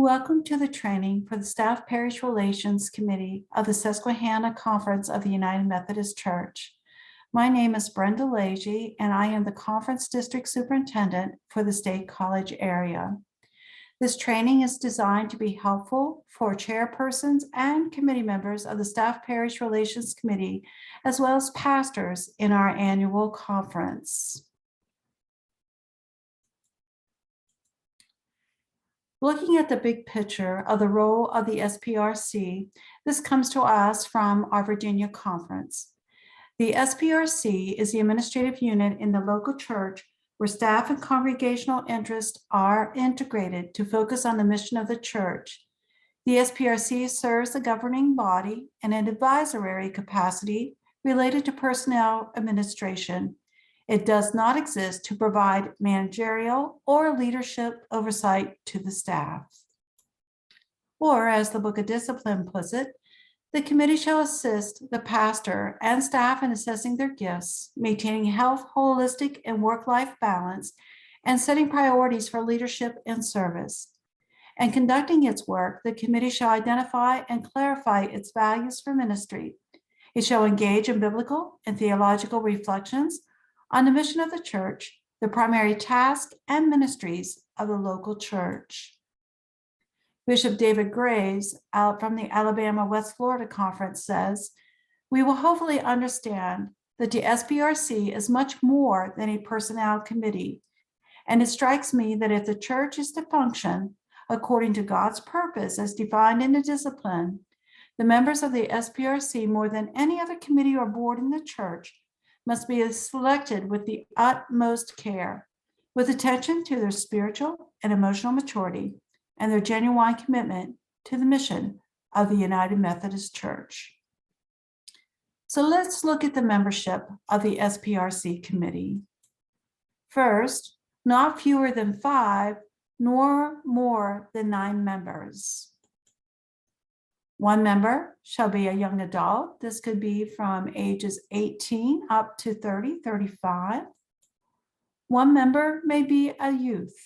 Welcome to the training for the Staff Parish Relations Committee of the Susquehanna Conference of the United Methodist Church. My name is Brenda Leahy, and I am the Conference District Superintendent for the State College area. This training is designed to be helpful for chairpersons and committee members of the Staff Parish Relations Committee, as well as pastors in our annual conference. Looking at the big picture of the role of the SPRC, this comes to us from our Virginia conference. The SPRC is the administrative unit in the local church where staff and congregational interests are integrated to focus on the mission of the church. The SPRC serves the governing body in an advisory capacity related to personnel administration. It does not exist to provide managerial or leadership oversight to the staff. Or, as the Book of Discipline puts it, the committee shall assist the pastor and staff in assessing their gifts, maintaining health, holistic, and work-life balance, and setting priorities for leadership and service. And conducting its work, the committee shall identify and clarify its values for ministry. It shall engage in biblical and theological reflections on the mission of the church, the primary task and ministries of the local church. Bishop David Graves, out from the Alabama West Florida Conference, says, "We will hopefully understand that the SPRC is much more than a personnel committee. And it strikes me that if the church is to function according to God's purpose as defined in the discipline, the members of the SPRC, more than any other committee or board in the church, must be selected with the utmost care, with attention to their spiritual and emotional maturity and their genuine commitment to the mission of the United Methodist Church." So let's look at the membership of the SPRC committee. First, not fewer than 5, nor more than 9 members. 1 member shall be a young adult. This could be from ages 18 up to 30, 35. 1 member may be a youth.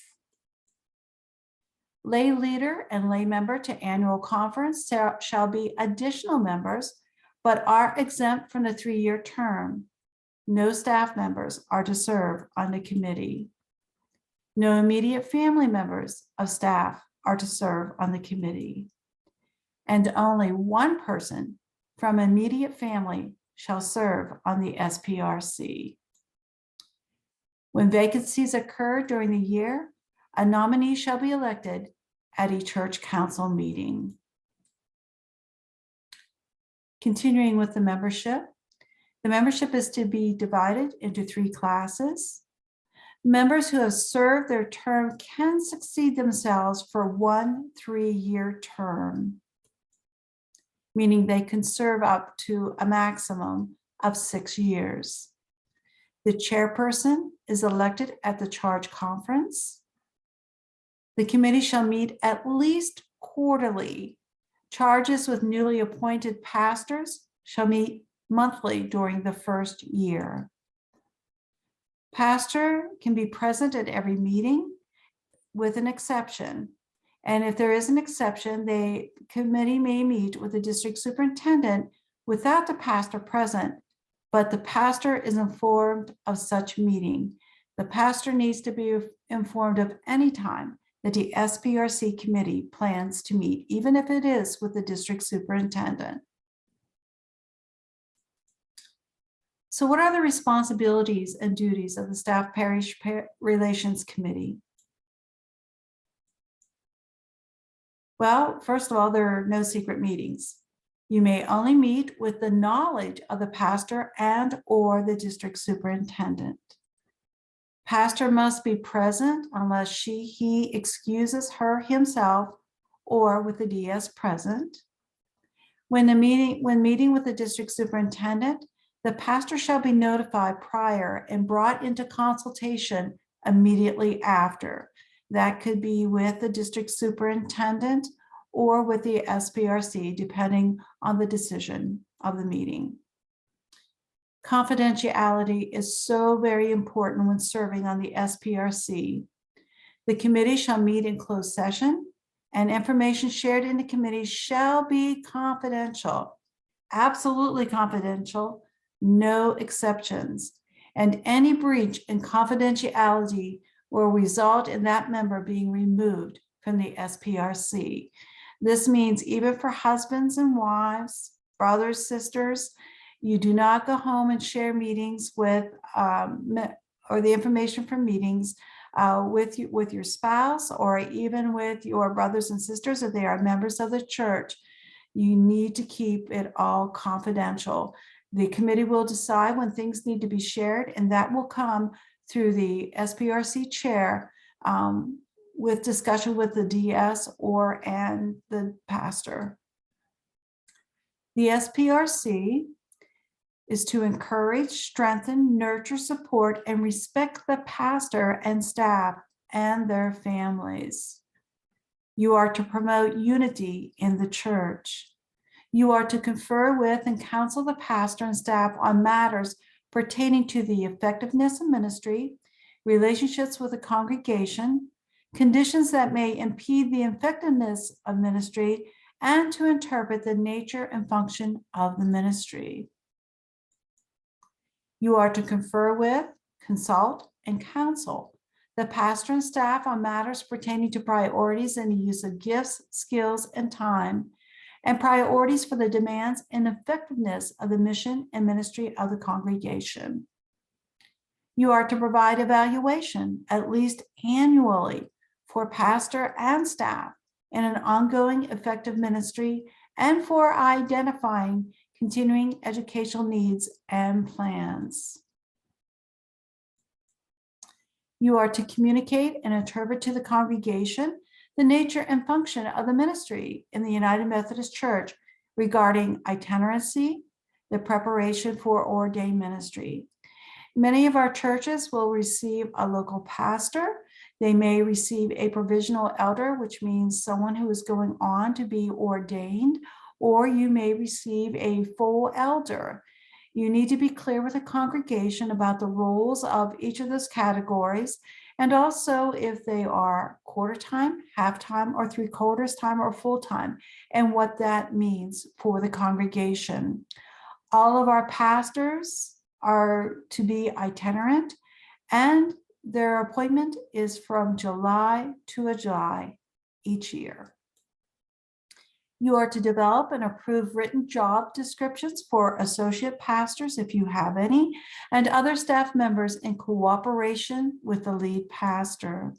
Lay leader and lay member to annual conference shall be additional members, but are exempt from the 3-year term. No staff members are to serve on the committee. No immediate family members of staff are to serve on the committee. And only 1 person from immediate family shall serve on the SPRC. When vacancies occur during the year, a nominee shall be elected at a church council meeting. Continuing with the membership is to be divided into 3 classes. Members who have served their term can succeed themselves for 1 3-year term, meaning they can serve up to a maximum of 6 years. The chairperson is elected at the charge conference. The committee shall meet at least quarterly. Charges with newly appointed pastors shall meet monthly during the first year. Pastor can be present at every meeting with an exception. And if there is an exception, the committee may meet with the district superintendent without the pastor present, but the pastor is informed of such meeting. The pastor needs to be informed of any time that the SPRC committee plans to meet, even if it is with the district superintendent. So what are the responsibilities and duties of the Staff Parish Relations Committee? Well, first of all, there are no secret meetings. You may only meet with the knowledge of the pastor and or the district superintendent. Pastor must be present unless he excuses himself, or with the DS present. When meeting with the district superintendent, the pastor shall be notified prior and brought into consultation immediately after. That could be with the district superintendent or with the SPRC, depending on the decision of the meeting. Confidentiality is so very important when serving on the SPRC. The committee shall meet in closed session and information shared in the committee shall be confidential, absolutely confidential, no exceptions. And any breach in confidentiality will result in that member being removed from the SPRC. This means even for husbands and wives, brothers, sisters, you do not go home and share meetings with, or the information from meetings with your spouse, or even with your brothers and sisters if they are members of the church. You need to keep it all confidential. The committee will decide when things need to be shared, and that will come through the SPRC chair with discussion with the DS and the pastor. The SPRC is to encourage, strengthen, nurture, support, and respect the pastor and staff and their families. You are to promote unity in the church. You are to confer with and counsel the pastor and staff on matters pertaining to the effectiveness of ministry, relationships with the congregation, conditions that may impede the effectiveness of ministry, and to interpret the nature and function of the ministry. You are to confer with, consult, and counsel the pastor and staff on matters pertaining to priorities in the use of gifts, skills, and time, and priorities for the demands and effectiveness of the mission and ministry of the congregation. You are to provide evaluation at least annually for pastor and staff in an ongoing effective ministry and for identifying continuing educational needs and plans. You are to communicate and interpret to the congregation the nature and function of the ministry in the United Methodist Church regarding itinerancy, the preparation for ordained ministry. Many of our churches will receive a local pastor. They may receive a provisional elder, which means someone who is going on to be ordained, or you may receive a full elder. You need to be clear with the congregation about the roles of each of those categories, and also if they are quarter time, half time, or 3/4 time, or full time, and what that means for the congregation. All of our pastors are to be itinerant, and their appointment is from July to July each year. You are to develop and approve written job descriptions for associate pastors, if you have any, and other staff members in cooperation with the lead pastor.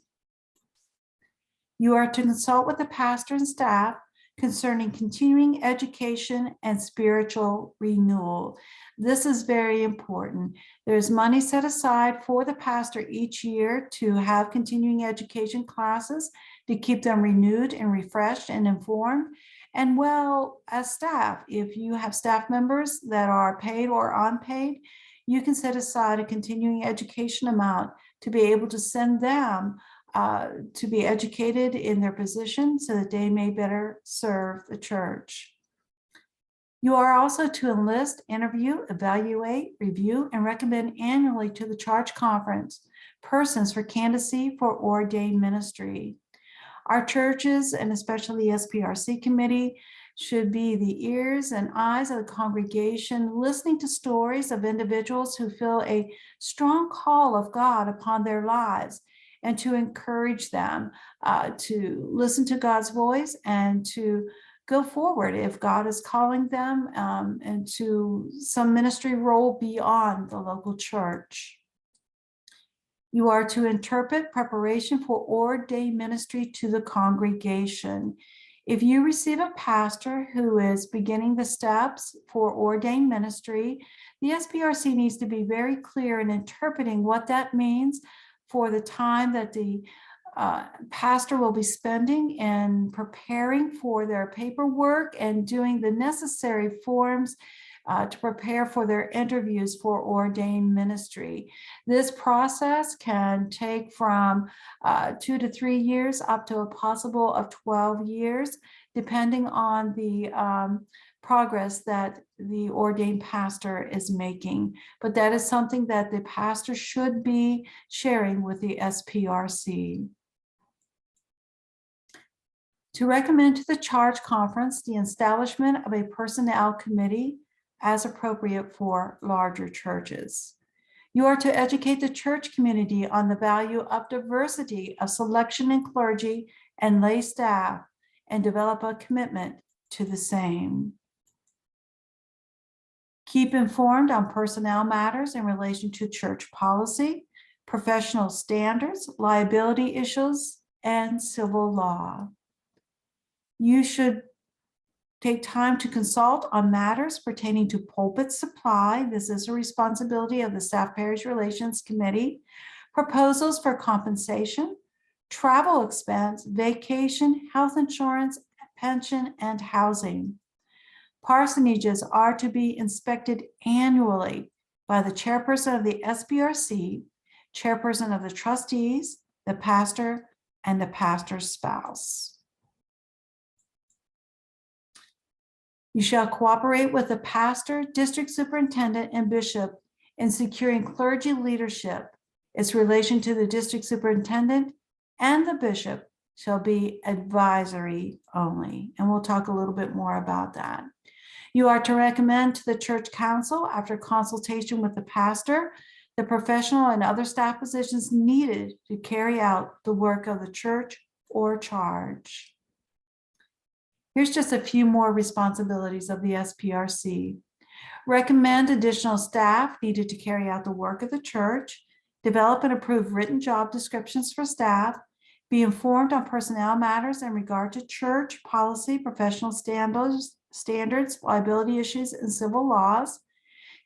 You are to consult with the pastor and staff concerning continuing education and spiritual renewal. This is very important. There's money set aside for the pastor each year to have continuing education classes to keep them renewed and refreshed and informed. And well, as staff, if you have staff members that are paid or unpaid, you can set aside a continuing education amount to be able to send them to be educated in their position so that they may better serve the church. You are also to enlist, interview, evaluate, review, and recommend annually to the Charge Conference persons for candidacy for ordained ministry. Our churches, and especially the SPRC committee, should be the ears and eyes of the congregation, listening to stories of individuals who feel a strong call of God upon their lives, and to encourage them to listen to God's voice and to go forward if God is calling them into some ministry role beyond the local church. You are to interpret preparation for ordained ministry to the congregation. If you receive a pastor who is beginning the steps for ordained ministry, the SPRC needs to be very clear in interpreting what that means for the time that the pastor will be spending in preparing for their paperwork and doing the necessary forms to prepare for their interviews for ordained ministry. This process can take from 2 to 3 years up to a possible of 12 years, depending on the progress that the ordained pastor is making. But that is something that the pastor should be sharing with the SPRC. To recommend to the charge conference the establishment of a personnel committee as appropriate for larger churches. You are to educate the church community on the value of diversity of selection in clergy and lay staff and develop a commitment to the same. Keep informed on personnel matters in relation to church policy, professional standards, liability issues, and civil law. You should take time to consult on matters pertaining to pulpit supply. This is a responsibility of the Staff Parish Relations Committee. Proposals for compensation, travel expense, vacation, health insurance, pension, and housing. Parsonages are to be inspected annually by the chairperson of the SPRC, chairperson of the trustees, the pastor, and the pastor's spouse. You shall cooperate with the pastor, district superintendent, and bishop in securing clergy leadership. Its relation to the district superintendent and the bishop shall be advisory only. And we'll talk a little bit more about that. You are to recommend to the church council, after consultation with the pastor, the professional and other staff positions needed to carry out the work of the church or charge. Here's just a few more responsibilities of the SPRC. Recommend additional staff needed to carry out the work of the church, develop and approve written job descriptions for staff, be informed on personnel matters in regard to church policy, professional standards, liability issues, and civil laws,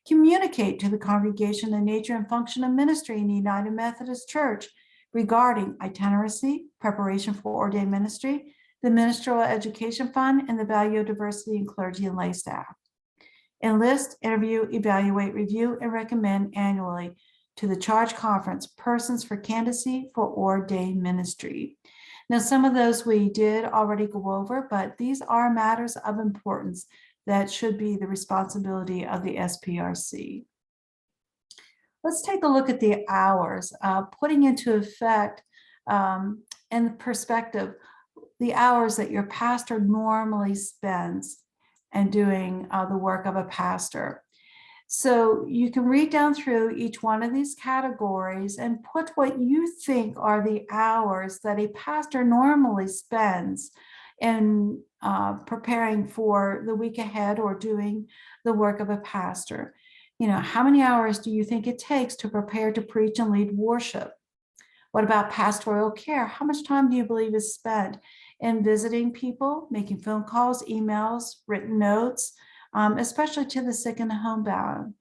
communicate to the congregation the nature and function of ministry in the United Methodist Church regarding itinerancy, preparation for ordained ministry, the Ministerial Education Fund, and the value of diversity in clergy and lay staff. Enlist, interview, evaluate, review, and recommend annually to the charge conference persons for candidacy for ordained ministry. Now, some of those we did already go over, but these are matters of importance that should be the responsibility of the SPRC. Let's take a look at the hours, putting into effect and perspective the hours that your pastor normally spends and doing the work of a pastor. So you can read down through each one of these categories and put what you think are the hours that a pastor normally spends in preparing for the week ahead or doing the work of a pastor. You know, how many hours do you think it takes to prepare to preach and lead worship? What about pastoral care? How much time do you believe is spent in visiting people, making phone calls, emails, written notes, especially to the sick and the homebound?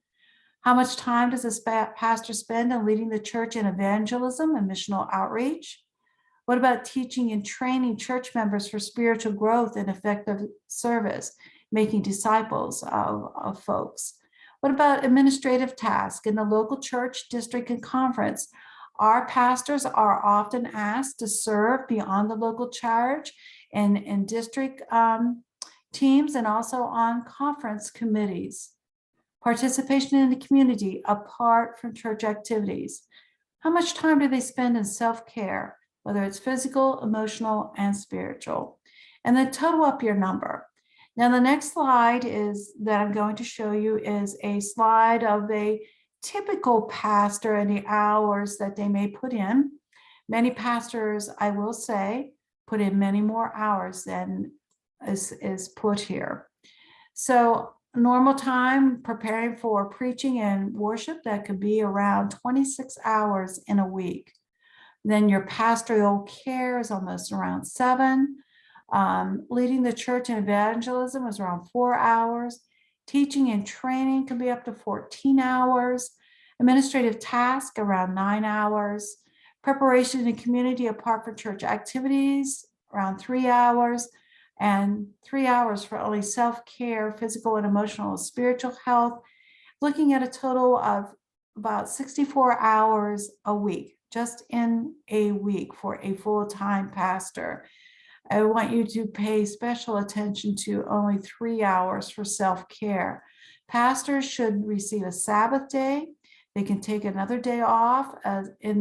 How much time does a pastor spend in leading the church in evangelism and missional outreach? What about teaching and training church members for spiritual growth and effective service, making disciples of folks? What about administrative tasks in the local church, district, and conference? Our pastors are often asked to serve beyond the local charge and in district teams and also on conference committees. Participation in the community apart from church activities. How much time do they spend in self-care, whether it's physical, emotional, and spiritual? And then total up your number. Now, the next slide that I'm going to show you is a slide of a typical pastor and the hours that they may put in. Many pastors, I will say, put in many more hours than is put here. So normal time preparing for preaching and worship, that could be around 26 hours in a week. Then your pastoral care is almost around 7. Leading the church in evangelism is around 4 hours. Teaching and training can be up to 14 hours. Administrative tasks around 9 hours. Preparation in community apart from church activities around 3 hours. And 3 hours for only self-care, physical and emotional and spiritual health. Looking at a total of about 64 hours a week, just in a week for a full-time pastor. I want you to pay special attention to only 3 hours for self-care. Pastors should receive a Sabbath day. They can take another day off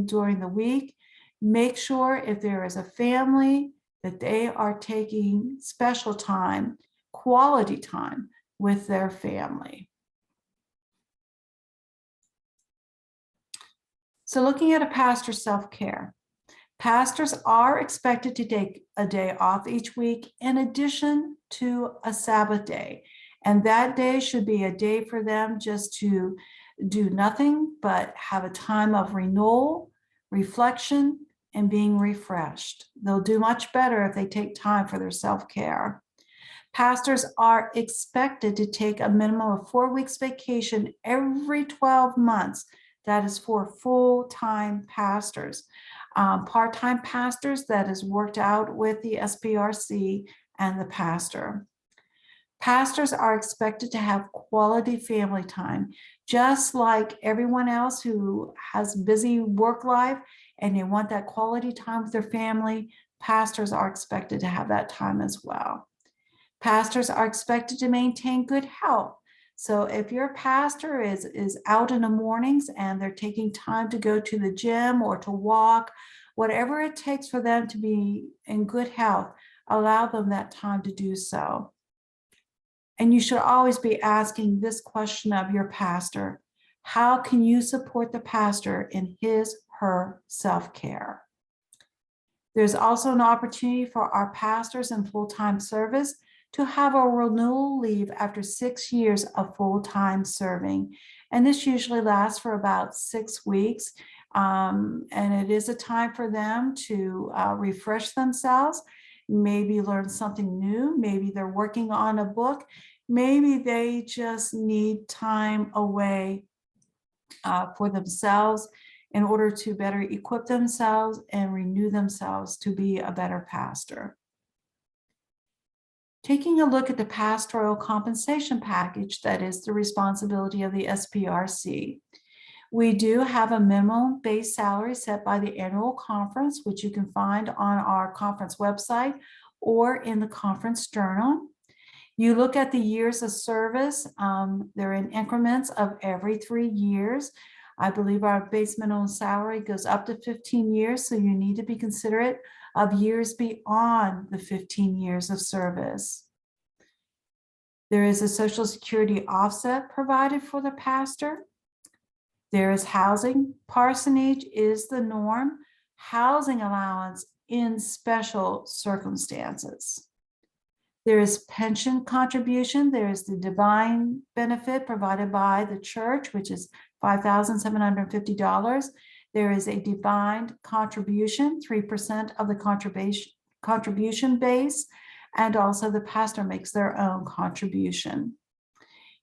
during the week. Make sure if there is a family that they are taking special time, quality time with their family. So looking at a pastor's self-care, pastors are expected to take a day off each week in addition to a Sabbath day. And that day should be a day for them just to do nothing but have a time of renewal, reflection, and being refreshed. They'll do much better if they take time for their self-care. Pastors are expected to take a minimum of 4 weeks vacation every 12 months. That is for full-time pastors. Part-time pastors, that is worked out with the SPRC and the pastor. Pastors are expected to have quality family time, just like everyone else who has busy work life and they want that quality time with their family. Pastors are expected to have that time as well. Pastors are expected to maintain good health. So if your pastor is out in the mornings and they're taking time to go to the gym or to walk, whatever it takes for them to be in good health, allow them that time to do so. And you should always be asking this question of your pastor: how can you support the pastor in his, her self-care? There's also an opportunity for our pastors in full-time service to have a renewal leave after 6 years of full-time serving. And this usually lasts for about 6 weeks. And it is a time for them to refresh themselves, maybe learn something new. Maybe they're working on a book. Maybe they just need time away for themselves in order to better equip themselves and renew themselves to be a better pastor. Taking a look at the pastoral compensation package, that is the responsibility of the SPRC. We do have a minimum base salary set by the annual conference, which you can find on our conference website or in the conference journal. You look at the years of service. They're in increments of every 3 years. I believe our base minimum salary goes up to 15 years, so you need to be considerate of years beyond the 15 years of service. There is a Social Security offset provided for the pastor. There is housing. Parsonage is the norm. Housing allowance in special circumstances. There is pension contribution. There is the divine benefit provided by the church, which is $5,750. There is a divine contribution, 3% of the contribution base, and also the pastor makes their own contribution.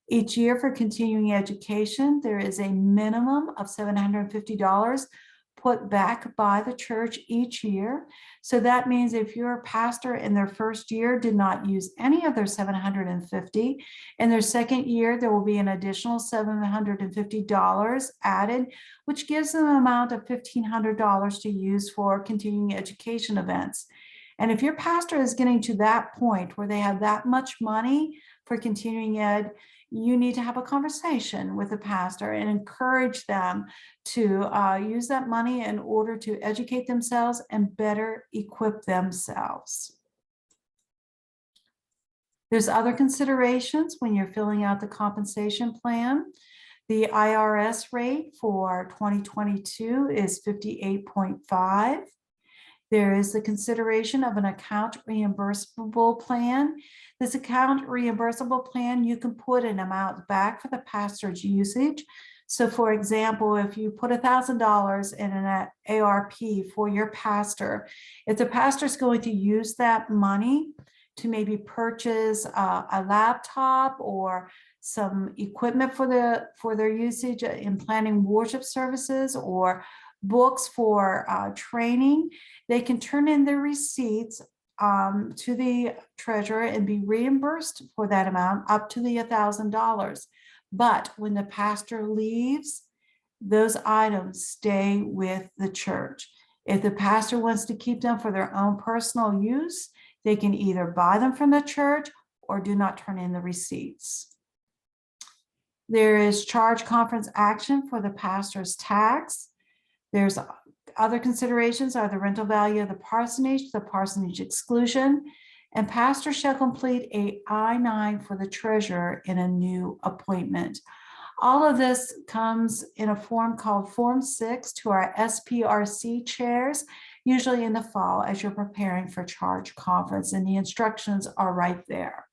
Each year for continuing education, there is a minimum of $750 put back by the church each year. So that means if your pastor in their first year did not use any of their $750, in their second year, there will be an additional $750 added, which gives them an amount of $1,500 to use for continuing education events. And if your pastor is getting to that point where they have that much money for continuing ed, you need to have a conversation with the pastor and encourage them to use that money in order to educate themselves and better equip themselves. There's other considerations when you're filling out the compensation plan. The IRS rate for 2022 is 58.5. There is the consideration of an account reimbursable plan. This account reimbursable plan, you can put an amount back for the pastor's usage. So for example, if you put $1,000 in an ARP for your pastor, if the pastor is going to use that money to maybe purchase a laptop or some equipment for their usage in planning worship services or books for training, they can turn in their receipts to the treasurer and be reimbursed for that amount up to the $1,000. But when the pastor leaves, those items stay with the church. If the pastor wants to keep them for their own personal use, they can either buy them from the church or do not turn in the receipts. There is charge conference action for the pastor's tax. There's other considerations are the rental value of the parsonage exclusion, and pastor shall complete a I-9 for the treasurer in a new appointment. All of this comes in a form called Form 6 to our SPRC chairs, usually in the fall as you're preparing for charge conference, and the instructions are right there.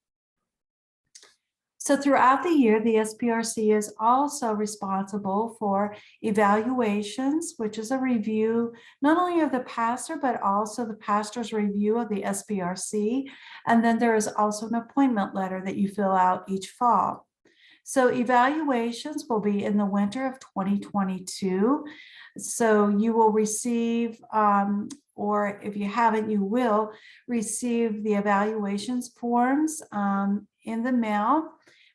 So throughout the year, the SPRC is also responsible for evaluations, which is a review not only of the pastor, but also the pastor's review of the SPRC. And then there is also an appointment letter that you fill out each fall. So evaluations will be in the winter of 2022. So you will receive, or if you haven't, you will receive the evaluations forms in the mail,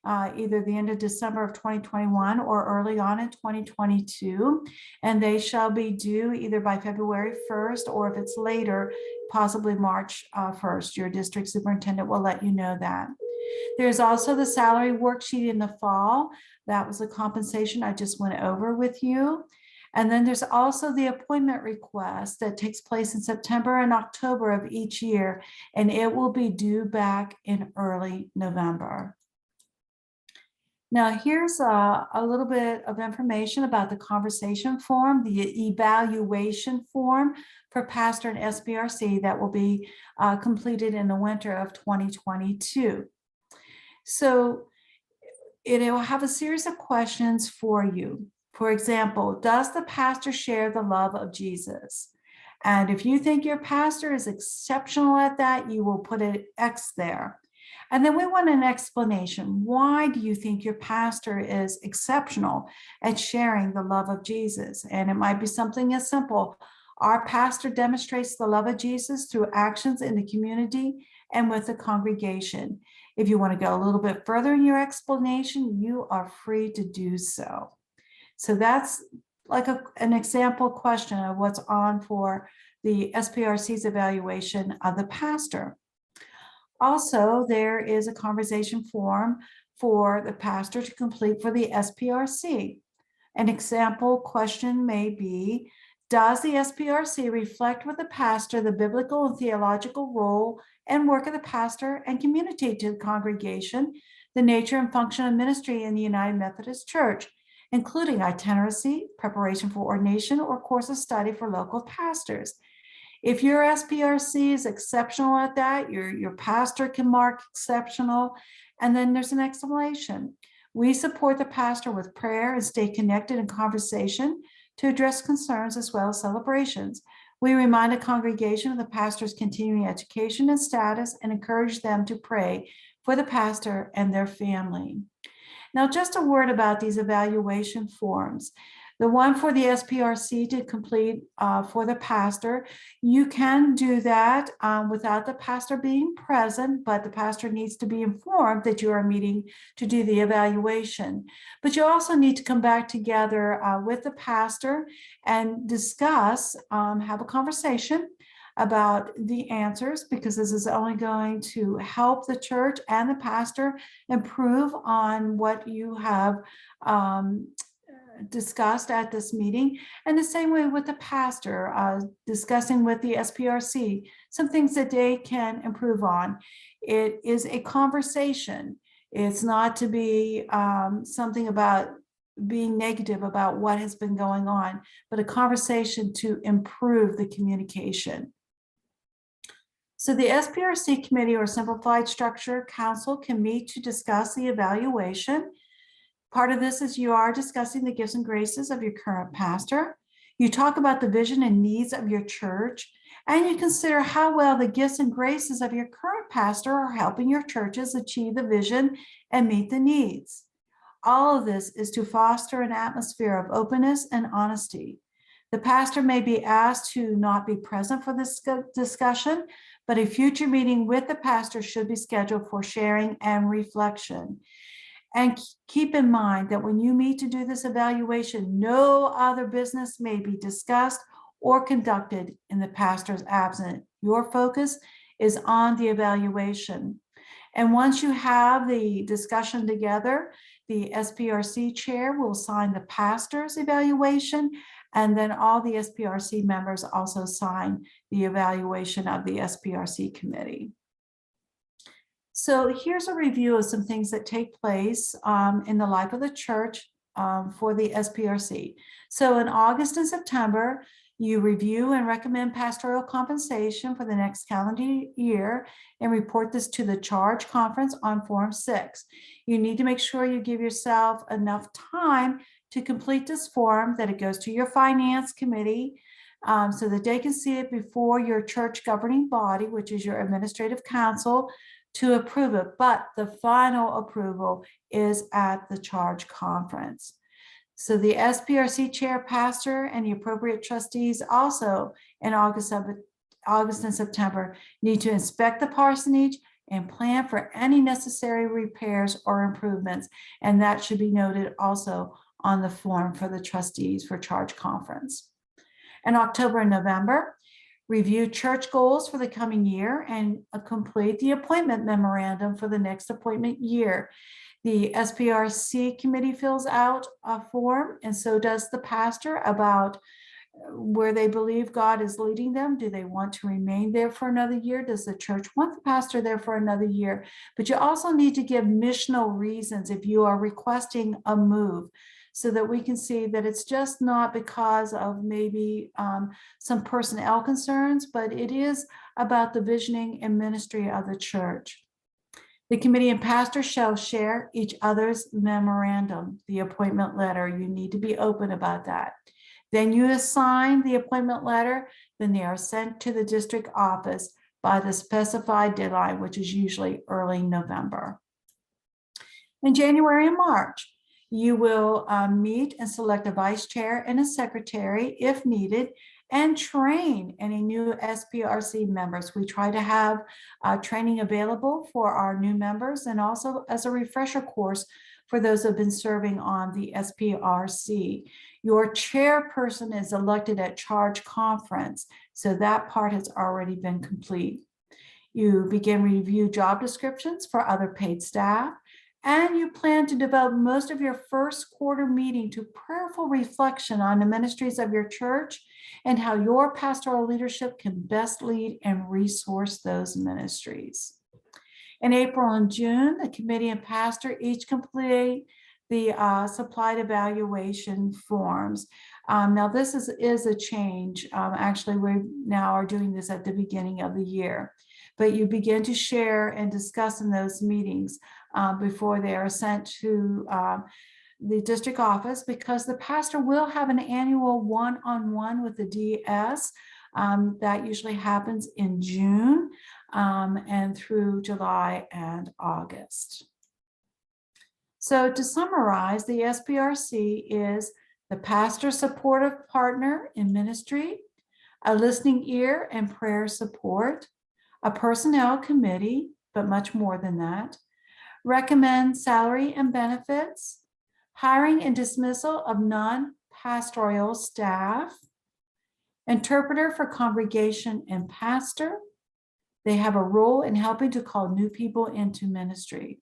either the end of December of 2021 or early on in 2022. And they shall be due either by February 1st, or if it's later, possibly March 1st. Your district superintendent will let you know that. There's also the salary worksheet in the fall. That was the compensation I just went over with you. And then there's also the appointment request that takes place in September and October of each year, and it will be due back in early November. Now, here's a little bit of information about the conversation form, the evaluation form for pastor and SPRC that will be completed in the winter of 2022. So it will have a series of questions for you. For example, does the pastor share the love of Jesus? And if you think your pastor is exceptional at that, you will put an X there. And then we want an explanation. Why do you think your pastor is exceptional at sharing the love of Jesus? And it might be something as simple. Our pastor demonstrates the love of Jesus through actions in the community and with the congregation. If you want to go a little bit further in your explanation, you are free to do so. So that's like an example question of what's on for the SPRC's evaluation of the pastor. Also, there is a conversation form for the pastor to complete for the SPRC. An example question may be, does the SPRC reflect with the pastor the biblical and theological role and work of the pastor and communicate to the congregation the nature and function of ministry in the United Methodist Church, including itinerancy, preparation for ordination, or course of study for local pastors? If your SPRC is exceptional at that, your pastor can mark exceptional, and then there's an exclamation. We support the pastor with prayer and stay connected in conversation to address concerns as well as celebrations. We remind the congregation of the pastor's continuing education and status and encourage them to pray for the pastor and their family. Now, just a word about these evaluation forms. The one for the SPRC to complete for the pastor, you can do that without the pastor being present, but the pastor needs to be informed that you are meeting to do the evaluation. But you also need to come back together with the pastor and discuss, have a conversation about the answers, because this is only going to help the church and the pastor improve on what you have discussed at this meeting. And the same way with the pastor, discussing with the SPRC some things that they can improve on. It is a conversation. It's not to be something about being negative about what has been going on, but a conversation to improve the communication. So the SPRC committee, or simplified structure council, can meet to discuss the evaluation. Part of this is you are discussing the gifts and graces of your current pastor. You talk about the vision and needs of your church, and you consider how well the gifts and graces of your current pastor are helping your churches achieve the vision and meet the needs. All of this is to foster an atmosphere of openness and honesty. The pastor may be asked to not be present for this discussion, but a future meeting with the pastor should be scheduled for sharing and reflection. And keep in mind that when you meet to do this evaluation, no other business may be discussed or conducted in the pastor's absence. Your focus is on the evaluation. And once you have the discussion together, the SPRC chair will sign the pastor's evaluation, And then all the SPRC members also sign the evaluation of the SPRC committee. So here's a review of some things that take place in the life of the church for the SPRC. So in August and September, you review and recommend pastoral compensation for the next calendar year and report this to the charge conference on Form 6. You need to make sure you give yourself enough time to complete this form, that it goes to your finance committee so that they can see it before your church governing body, which is your administrative council, to approve it. But the final approval is at the charge conference. So the SPRC chair, pastor, and the appropriate trustees also in August and September need to inspect the parsonage and plan for any necessary repairs or improvements. And that should be noted also on the form for the trustees for charge conference. In October and November, review church goals for the coming year and complete the appointment memorandum for the next appointment year. The SPRC committee fills out a form, and so does the pastor, about where they believe God is leading them. Do they want to remain there for another year? Does the church want the pastor there for another year? But you also need to give missional reasons if you are requesting a move, so that we can see that it's just not because of maybe some personnel concerns, but it is about the visioning and ministry of the church. The committee and pastor shall share each other's memorandum, the appointment letter. You need to be open about that. Then you assign the appointment letter, then they are sent to the district office by the specified deadline, which is usually early November. In January and March, you will meet and select a vice chair and a secretary if needed, and train any new SPRC members. We try to have training available for our new members, and also as a refresher course for those who have been serving on the SPRC. Your chairperson is elected at charge conference, so that part has already been complete. You begin review job descriptions for other paid staff, and you plan to devote most of your first quarter meeting to prayerful reflection on the ministries of your church and how your pastoral leadership can best lead and resource those ministries. In April and June, the committee and pastor each complete the supplied evaluation forms. Now this is a change. Actually, we now are doing this at the beginning of the year, but you begin to share and discuss in those meetings before they are sent to the district office, because the pastor will have an annual one-on-one with the DS. That usually happens in June and through July and August. So to summarize, the SPRC is the pastor's supportive partner in ministry, a listening ear and prayer support, a personnel committee, but much more than that, recommend salary and benefits, hiring and dismissal of non-pastoral staff, interpreter for congregation and pastor. They have a role in helping to call new people into ministry.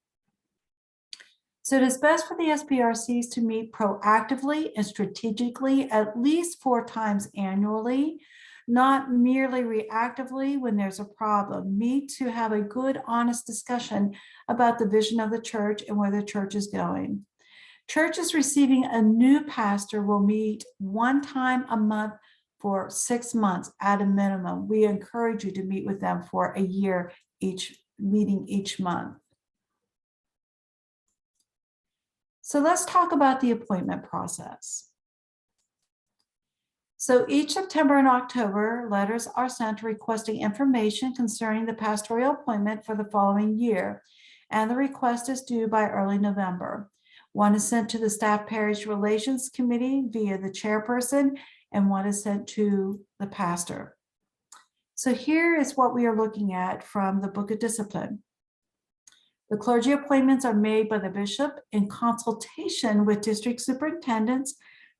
So it is best for the SPRCs to meet proactively and strategically at least 4 times annually, not merely reactively when there's a problem. Meet to have a good, honest discussion about the vision of the church and where the church is going. Churches receiving a new pastor will meet 1 time a month for 6 months at a minimum. We encourage you to meet with them for a year, meeting each month. So let's talk about the appointment process. So each September and October, letters are sent requesting information concerning the pastoral appointment for the following year, and the request is due by early November. One is sent to the Staff Parish Relations Committee via the chairperson, and one is sent to the pastor. So here is what we are looking at from the Book of Discipline. The clergy appointments are made by the bishop in consultation with district superintendents,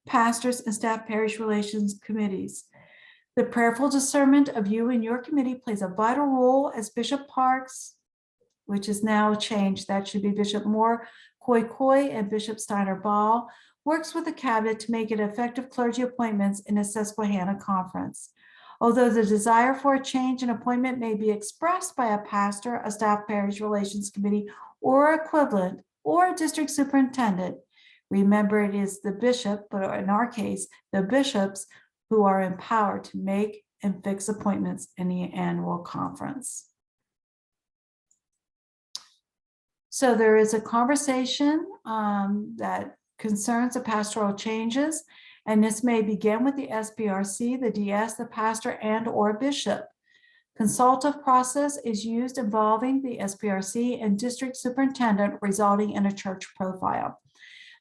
pastors, and staff parish relations committees. The prayerful discernment of you and your committee plays a vital role as Bishop Parks, which is now changed. That should be Bishop Moore Koi and Bishop Steiner Ball, works with the cabinet to make it effective clergy appointments in a Susquehanna conference. Although the desire for a change in appointment may be expressed by a pastor, a staff parish relations committee, or equivalent, or a district superintendent, remember it is the bishop, but in our case, the bishops, who are empowered to make and fix appointments in the annual conference. So there is a conversation that concerns the pastoral changes, and this may begin with the SPRC, the DS, the pastor, and or bishop. Consultative process is used involving the SPRC and district superintendent, resulting in a church profile.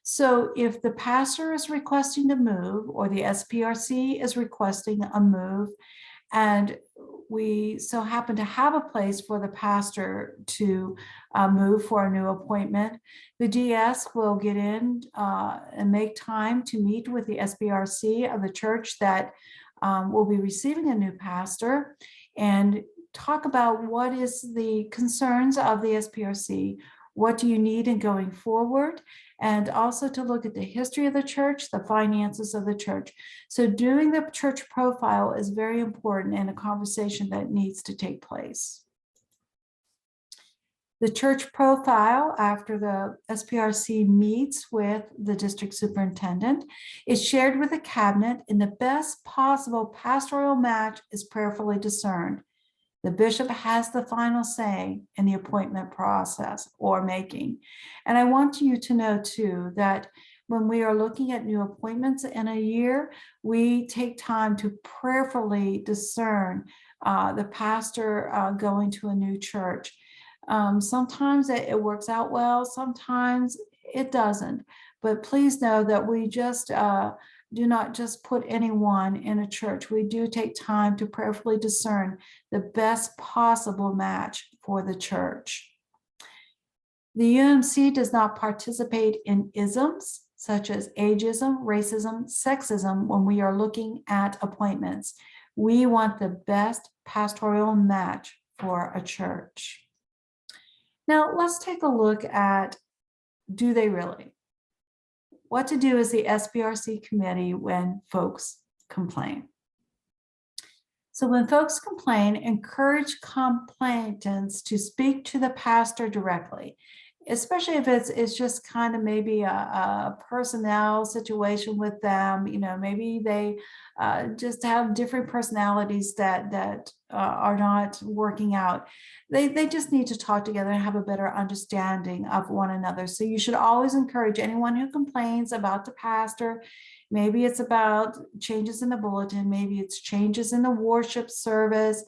So if the pastor is requesting to move, or the SPRC is requesting a move, and we so happen to have a place for the pastor to move for a new appointment, the DS will get in and make time to meet with the SPRC of the church that will be receiving a new pastor, and talk about what is the concerns of the SPRC, what do you need in going forward, and also to look at the history of the church, the finances of the church. So doing the church profile is very important in a conversation that needs to take place. The church profile, after the SPRC meets with the district superintendent, is shared with the cabinet, and the best possible pastoral match is prayerfully discerned. The bishop has the final say in the appointment process or making. And I want you to know too that when we are looking at new appointments in a year, we take time to prayerfully discern the pastor going to a new church. Sometimes it works out well, sometimes it doesn't. But please know that we just do not just put anyone in a church. We do take time to prayerfully discern the best possible match for the church. The UMC does not participate in isms such as ageism, racism, sexism when we are looking at appointments. We want the best pastoral match for a church. Now let's take a look at, do they really? What to do as the SPRC committee when folks complain. So when folks complain, encourage complainants to speak to the pastor directly, especially if it's just kind of maybe a personnel situation with them. You know, maybe they just have different personalities that are not working out. They just need to talk together and have a better understanding of one another. So you should always encourage anyone who complains about the pastor. Maybe it's about changes in the bulletin, maybe it's changes in the worship service,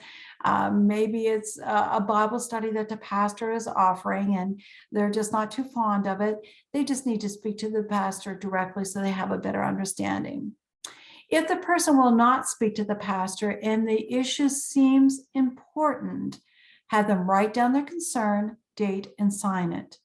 maybe it's a Bible study that the pastor is offering and they're just not too fond of it. They just need to speak to the pastor directly so they have a better understanding. If the person will not speak to the pastor and the issue seems important, have them write down their concern, date, and sign it.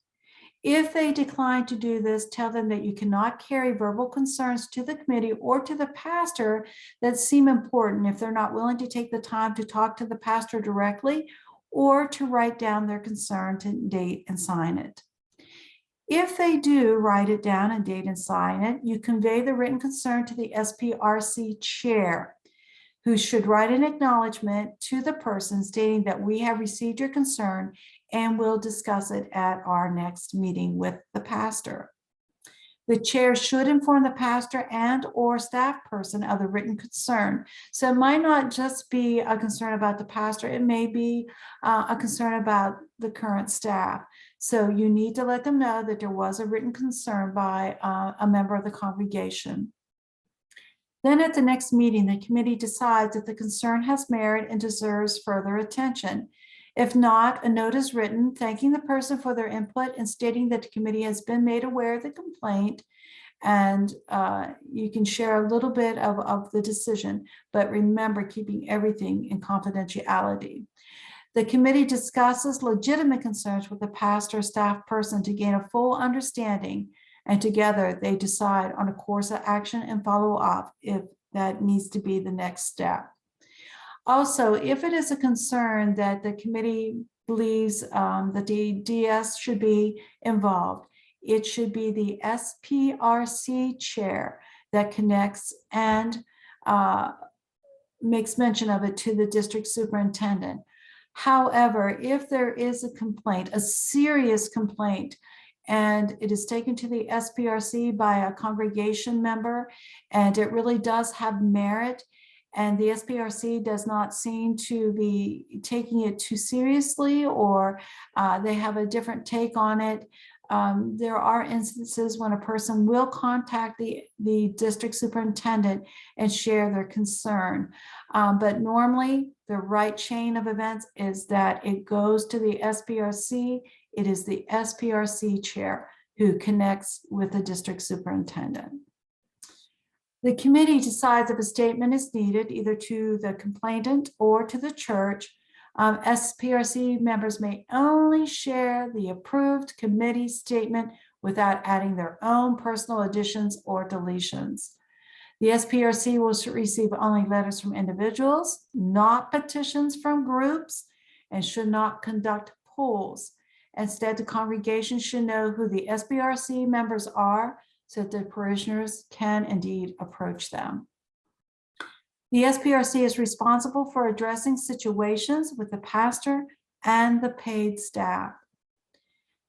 If they decline to do this, tell them that you cannot carry verbal concerns to the committee or to the pastor that seem important if they're not willing to take the time to talk to the pastor directly or to write down their concern, to date, and sign it. If they do write it down and date and sign it, you convey the written concern to the SPRC chair, who should write an acknowledgement to the person stating that we have received your concern and will discuss it at our next meeting with the pastor. The chair should inform the pastor and or staff person of the written concern. So it might not just be a concern about the pastor, it may be a concern about the current staff. So you need to let them know that there was a written concern by a member of the congregation. Then at the next meeting, the committee decides if the concern has merit and deserves further attention. If not, a note is written thanking the person for their input and stating that the committee has been made aware of the complaint. And you can share a little bit of the decision, but remember keeping everything in confidentiality. The committee discusses legitimate concerns with the pastor or staff person to gain a full understanding, and together they decide on a course of action and follow up if that needs to be the next step. Also, if it is a concern that the committee believes that the DS should be involved, it should be the SPRC chair that connects and makes mention of it to the district superintendent. However, if there is a complaint, a serious complaint, and it is taken to the SPRC by a congregation member, and it really does have merit, and the SPRC does not seem to be taking it too seriously, or they have a different take on it, there are instances when a person will contact the district superintendent and share their concern. But normally, the right chain of events is that it goes to the SPRC. It is the SPRC chair who connects with the district superintendent. The committee decides if a statement is needed, either to the complainant or to the church. SPRC members may only share the approved committee statement without adding their own personal additions or deletions. The SPRC will receive only letters from individuals, not petitions from groups, and should not conduct polls. Instead, the congregation should know who the SPRC members are so that the parishioners can indeed approach them. The SPRC is responsible for addressing situations with the pastor and the paid staff.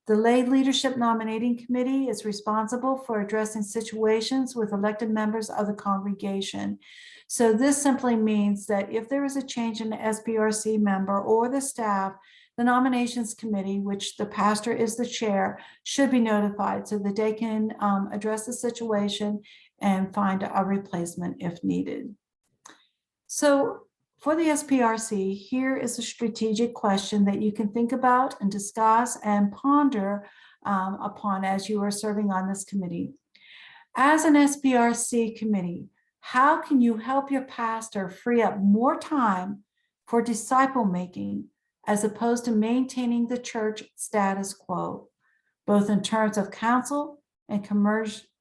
The lay leadership nominating committee is responsible for addressing situations with elected members of the congregation. So this simply means that if there is a change in the SPRC member or the staff, the nominations committee, which the pastor is the chair, should be notified so that they can address the situation and find a replacement if needed. So for the SPRC, here is a strategic question that you can think about and discuss and ponder upon as you are serving on this committee. As an SPRC committee, how can you help your pastor free up more time for disciple making as opposed to maintaining the church status quo, both in terms of counsel and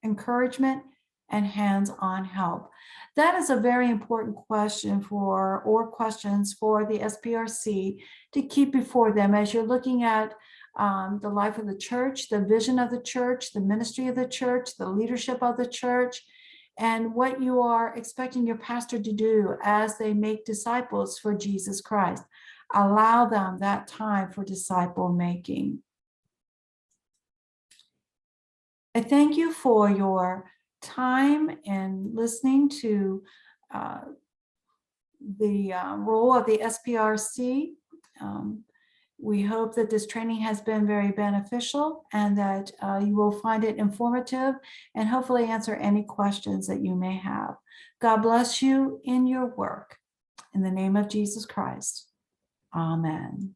encouragement and hands-on help? That is a very important question questions for the SPRC to keep before them as you're looking at the life of the church, the vision of the church, the ministry of the church, the leadership of the church, and what you are expecting your pastor to do as they make disciples for Jesus Christ. Allow them that time for disciple making. I thank you for your time and listening to the role of the SPRC. We hope that this training has been very beneficial and that you will find it informative and hopefully answer any questions that you may have. God bless you in your work. In the name of Jesus Christ. Amen.